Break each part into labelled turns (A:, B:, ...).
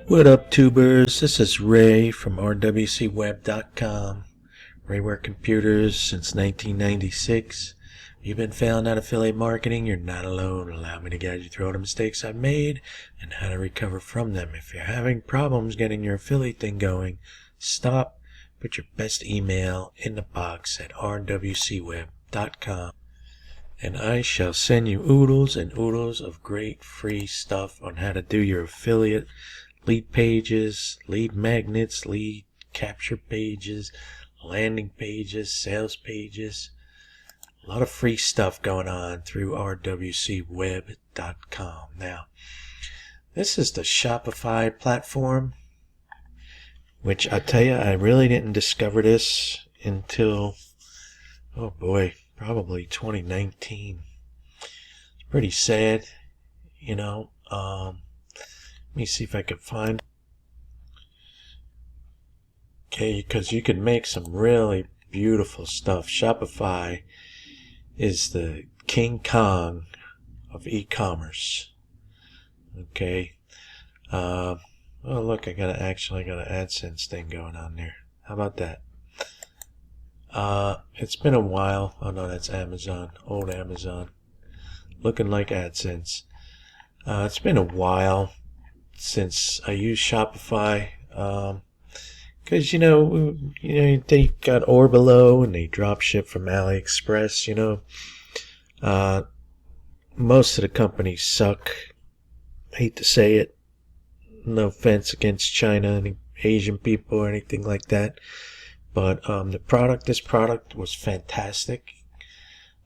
A: What up, tubers? This is Ray from rwcweb.com. Rayware Computers since 1996. You've been failing at affiliate marketing, you're not alone. Allow me to guide you through all the mistakes I've made and how to recover from them. If you're having problems getting your affiliate thing going, stop, put your best email in the box at rwcweb.com, and I shall send you oodles and oodles of great free stuff on how to do your affiliate lead pages, lead magnets, lead capture pages, landing pages, sales pages. A lot of free stuff going on through rwcweb.com. Now, this is the Shopify platform, which I tell you, I really didn't discover this until, oh boy, probably 2019. It's pretty sad, you know. Let me see if I can find. Okay, because you can make some really beautiful stuff. Shopify is the King Kong of e-commerce. Okay. Oh look, I got an AdSense thing going on there. How about that? It's been a while. Oh no, that's Amazon, old Amazon, looking like AdSense. It's been a while since I used Shopify, because they got Orbilo and they drop ship from AliExpress. Most of the companies suck. I hate to say it. No offense against China, any Asian people or anything like that, but this product was fantastic.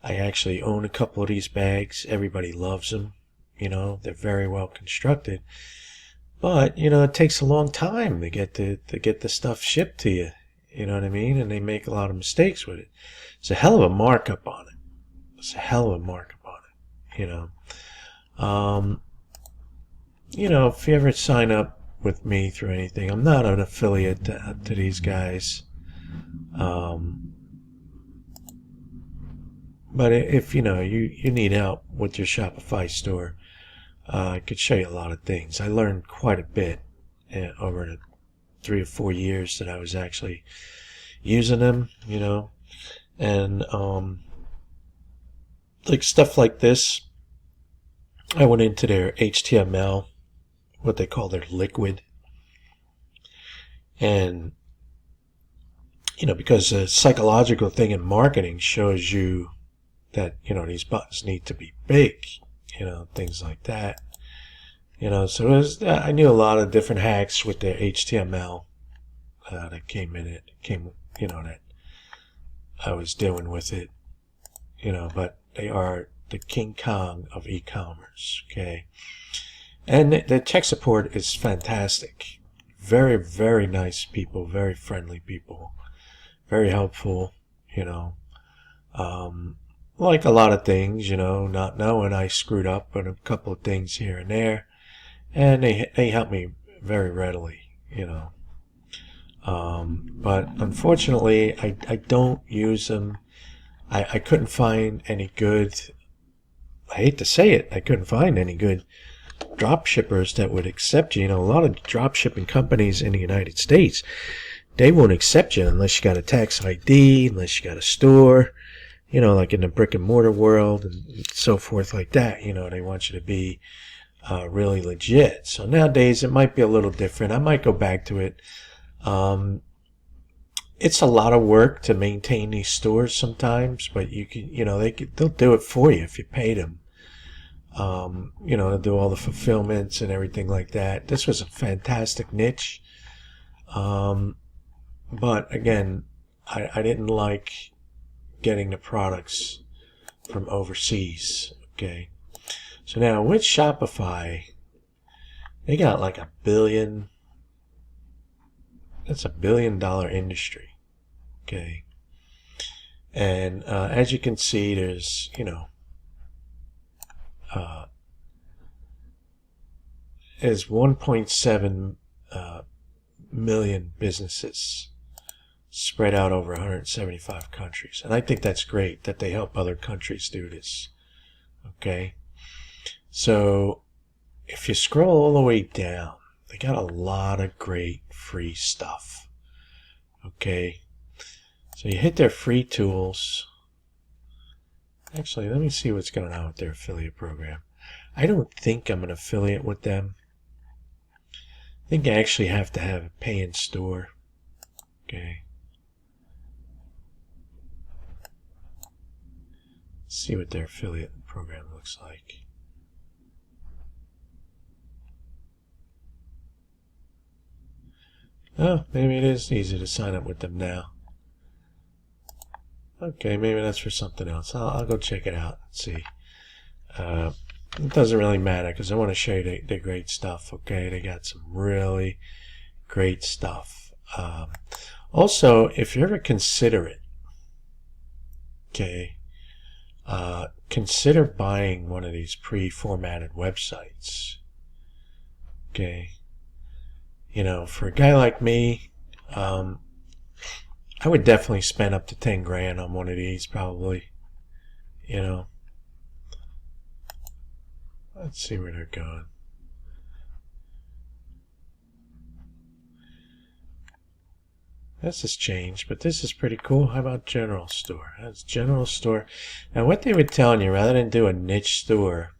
A: I actually own a couple of these bags. Everybody loves them. They're very well constructed. But, it takes a long time to get the stuff shipped to you. You know what I mean? And they make a lot of mistakes with it. It's a hell of a markup on it. If you ever sign up with me through anything, I'm not an affiliate to these guys. But if you need help with your Shopify store, I could show you a lot of things. I learned quite a bit over the 3 or 4 years that I was actually using them, and like stuff like this. I went into their HTML, what they call their liquid, and because a psychological thing in marketing shows you that these buttons need to be big, things like that. So I knew a lot of different hacks with the HTML that that I was doing with it, but they are the King Kong of e-commerce, okay? And the tech support is fantastic. Very, very nice people, very friendly people, very helpful, like a lot of things, not knowing I screwed up on a couple of things here and there, and they help me very readily, but unfortunately I don't use them. I couldn't find any good, I hate to say it, I couldn't find any good drop shippers that would accept you. A lot of drop shipping companies in the United States, they won't accept you unless you got a tax ID, unless you got a store, like in the brick and mortar world and so forth like that. They want you to be really legit. So nowadays it might be a little different. I might go back to it. It's a lot of work to maintain these stores sometimes, but you can, they'll do it for you if you paid them. They'll do all the fulfillments and everything like that. This was a fantastic niche. But again, I didn't like getting the products from overseas. Okay. So now with Shopify, they got like $1 billion. That's $1 billion industry. Okay. And as you can see, there's, there's 1.7 million businesses spread out over 175 countries. And I think that's great that they help other countries do this. Okay. So if you scroll all the way down, They got a lot of great free stuff. Okay, so you hit their free tools. Actually, let me see what's going on with their affiliate program. I don't think I'm an affiliate with them. I think I actually have to have a pay-in store. Okay. Let's see what their affiliate program looks like. Oh, maybe it is easy to sign up with them now. Okay, maybe that's for something else. I'll go check it out and see. It doesn't really matter because I want to show you the great stuff. Okay, they got some really great stuff. Also, if you ever consider it, okay, consider buying one of these pre-formatted websites. Okay, you know, for a guy like me, I would definitely spend up to 10 grand on one of these, probably. You know, let's see where they're going. This has changed, but this is pretty cool. How about general store? That's general store. Now, what they were telling you, rather than do a niche store,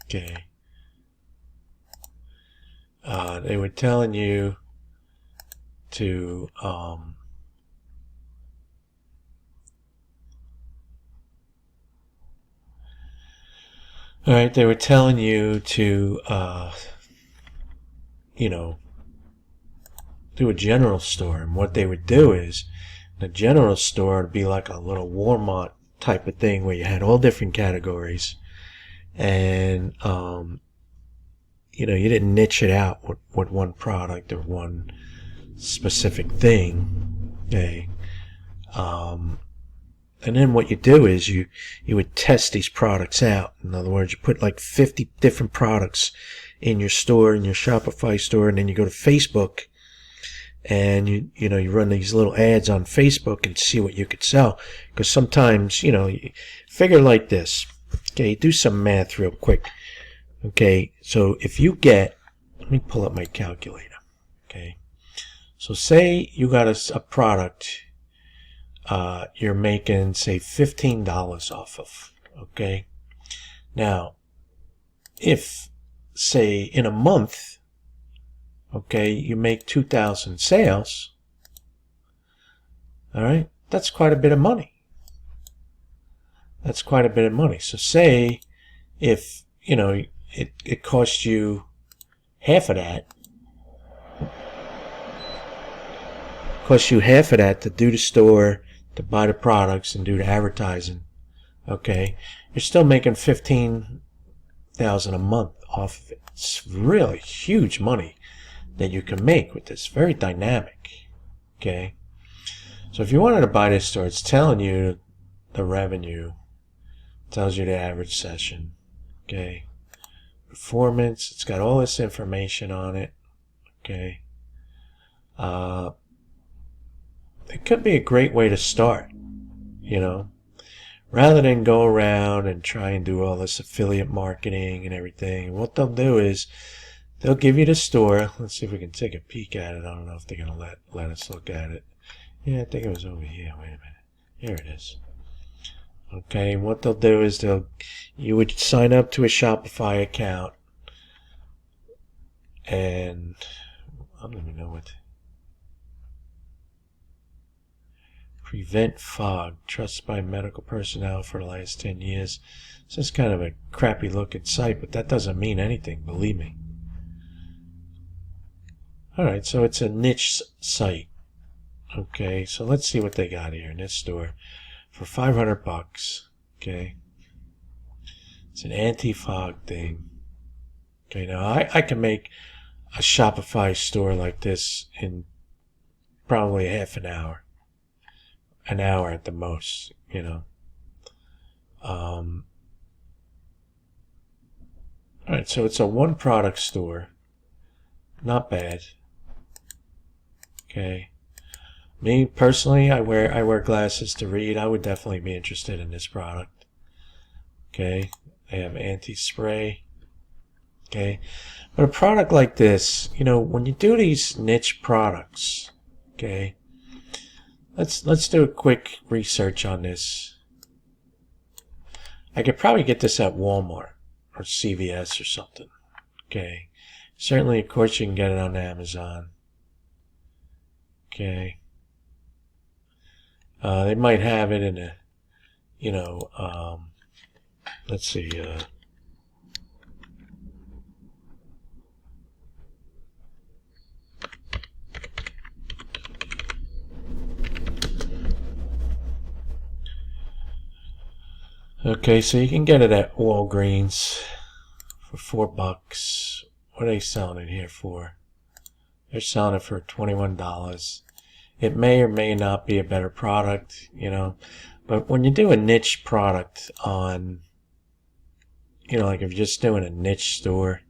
A: okay, they were telling you to alright, they were telling you to you know, do a general store, and what they would do is the general store would be like a little Walmart type of thing where you had all different categories, and you know, you didn't niche it out with one product or one specific thing. Okay. And then what you do is you would test these products out. In other words, you put like 50 different products in your store, in your Shopify store, and then you go to Facebook and you know, you run these little ads on Facebook and see what you could sell. Because sometimes, you know, you figure like this. Okay, do some math real quick. Okay, so if you get, let me pull up my calculator. Okay, so say you got a product you're making, say, $15 off of. Okay, now if, say, in a month, okay, you make 2,000 sales, all right, that's quite a bit of money. That's quite a bit of money. So say if, you know, it costs you half of that, to do the store, to buy the products, and do the advertising, okay, you're still making $15,000 a month off of it. It's really huge money that you can make with this. Very dynamic. Okay, so if you wanted to buy this store, it's telling you the revenue, tells you the average session, okay, performance, it's got all this information on it. Okay, it could be a great way to start, you know, rather than go around and try and do all this affiliate marketing and everything. What they'll do is they'll give you the store. Let's see if we can take a peek at it. I don't know if they're going to let us look at it. Yeah, I think it was over here. Wait a minute. Here it is. Okay, what they'll do is you would sign up to a Shopify account, and I don't even know what. Prevent fog, trusted by medical personnel for the last 10 years. It's just kind of a crappy looking site, but that doesn't mean anything, believe me. Alright, so it's a niche site. Okay, so let's see what they got here in this store for $500. Okay, it's an anti-fog thing. Okay, now I can make a Shopify store like this in probably half an hour at the most, you know. Alright, so it's a one product store. Not bad. Okay. Me personally, I wear glasses to read. I would definitely be interested in this product. Okay. They have anti-spray. Okay, but a product like this, when you do these niche products, okay, let's do a quick research on this. I could probably get this at Walmart or CVS or something. Okay, certainly, of course, you can get it on Amazon. Okay, they might have it in a, let's see. Okay, so you can get it at Walgreens for $4. What are they selling it here for? They're selling it for $21. It may or may not be a better product, but when you do a niche product on, like if you're just doing a niche store,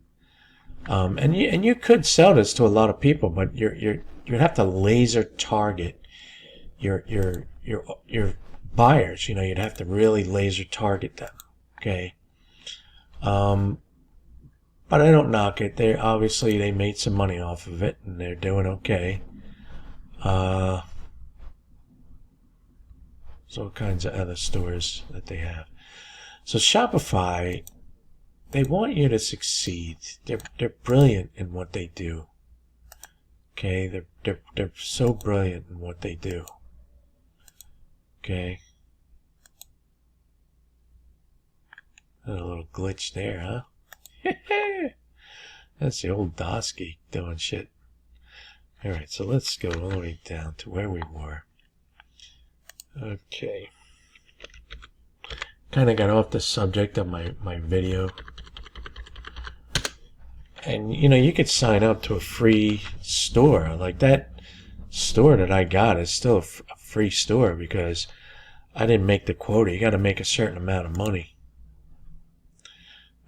A: and you could sell this to a lot of people, but you'd have to laser target your buyers. You'd have to really laser target them. Okay. But I don't knock it. They made some money off of it, and they're doing okay. There's all kinds of other stores that they have. So Shopify, they want you to succeed. They're brilliant in what they do. Okay, they're so brilliant in what they do. Okay. A little glitch there, huh? That's the old DOS Geek doing shit. Alright, so let's go all the way down to where we were. Okay. Kind of got off the subject of my video. And, you could sign up to a free store. Like that store that I got is still a free store because I didn't make the quota. You got to make a certain amount of money.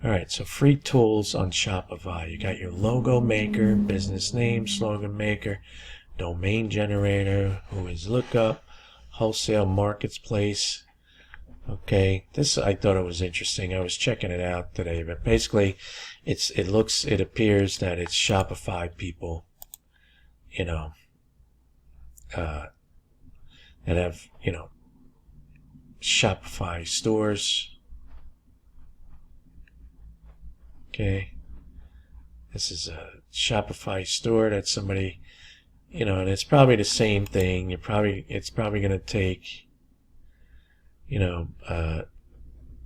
A: Alright, so free tools on Shopify. You got your logo maker, business name, slogan maker, domain generator, whois lookup, wholesale marketplace. Okay, this I thought it was interesting. I was checking it out today, but basically it appears that it's Shopify people, that have, Shopify stores. Okay, this is a Shopify store that somebody, and it's probably the same thing. It's probably going to take,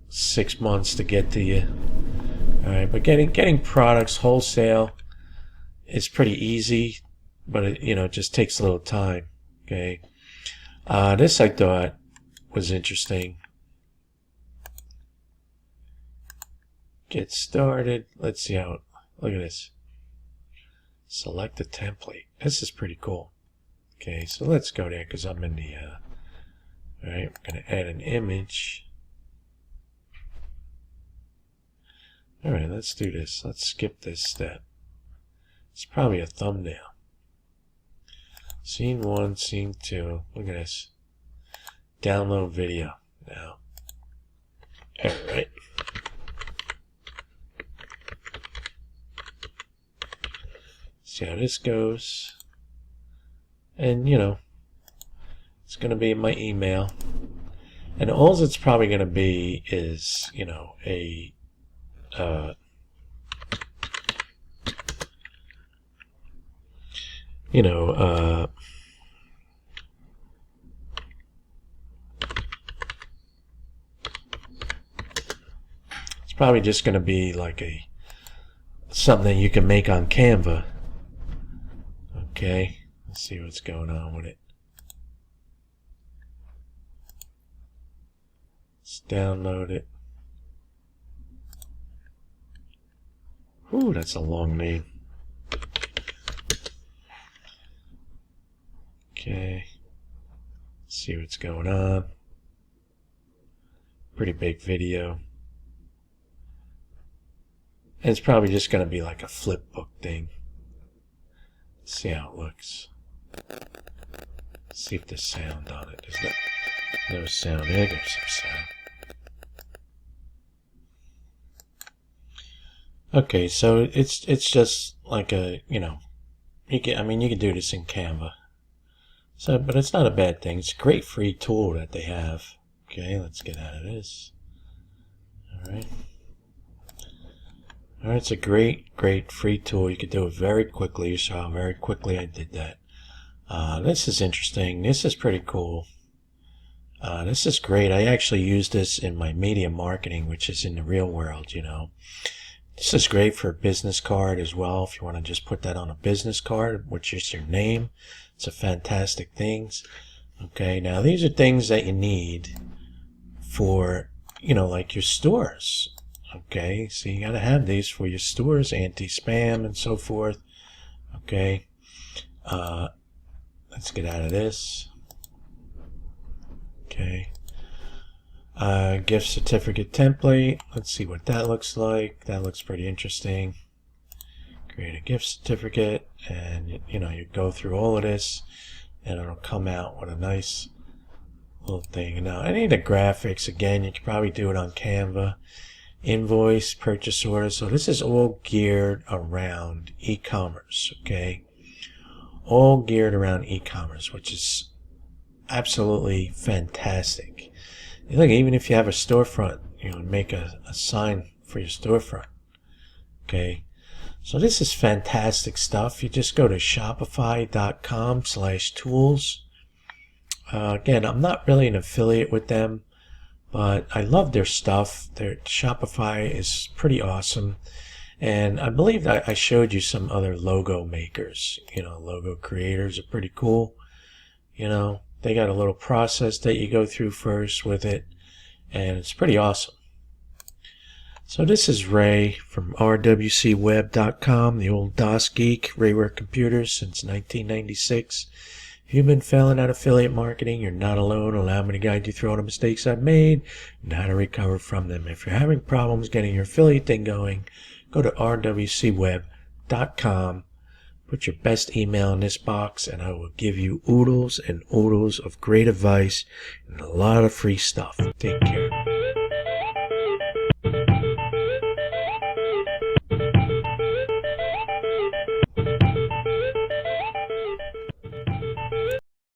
A: 6 months to get to you. All right, but getting products wholesale is pretty easy, but it just takes a little time. Okay, this I thought was interesting. Get started. Let's see how. Look at this. Select a template. This is pretty cool. Okay, so let's go there because I'm in the. All right, we're going to add an image. All right, let's do this. Let's skip this step. It's probably a thumbnail. Scene 1, scene 2. Look at this. Download video now. All right. See how this goes. And, it's going to be in my email. And all it's probably going to be is, a it's probably just going to be like something you can make on Canva. Okay, let's see what's going on with it. Let's download it. Ooh, that's a long name. Okay, let's see what's going on. Pretty big video. And it's probably just going to be like a flip book thing. Let's see how it looks. Let's see if there's sound on it. There's no sound. There goes some sound. Okay, so it's just like a, you can do this in Canva. So, but it's not a bad thing. It's a great free tool that they have. Okay, let's get out of this. All right. All right, it's a great free tool. You can do it very quickly. You saw how very quickly I did that. This is interesting. This is pretty cool. This is great. I actually use this in my media marketing, which is in the real world, This is great for a business card as well. If you want to just put that on a business card, which is your name, it's a fantastic things. Okay, now these are things that you need for, like your stores. Okay, so you got to have these for your stores, anti-spam and so forth. Okay, let's get out of this. Okay, gift certificate template. Let's see what that looks like. That looks pretty interesting. Create a gift certificate, and you go through all of this, and it'll come out with a nice little thing. Now, any of the graphics, again, you can probably do it on Canva. Invoice, purchase order. So this is all geared around e-commerce. Okay, all geared around e-commerce, which is absolutely fantastic. Look, even if you have a storefront, make a sign for your storefront. Okay, so this is fantastic stuff. You just go to shopify.com/tools. Again, I'm not really an affiliate with them, but I love their stuff. Their Shopify is pretty awesome. And I believe that I showed you some other logo makers. Logo creators are pretty cool. They got a little process that you go through first with it, and it's pretty awesome. So this is Ray from rwcweb.com, the old DOS geek, Rayware Computers since 1996. If you've been failing at affiliate marketing, you're not alone. Allow me to guide you through all the mistakes I've made and how to recover from them. If you're having problems getting your affiliate thing going, go to rwcweb.com. Put your best email in this box, and I will give you oodles and oodles of great advice and a lot of free stuff. Take care.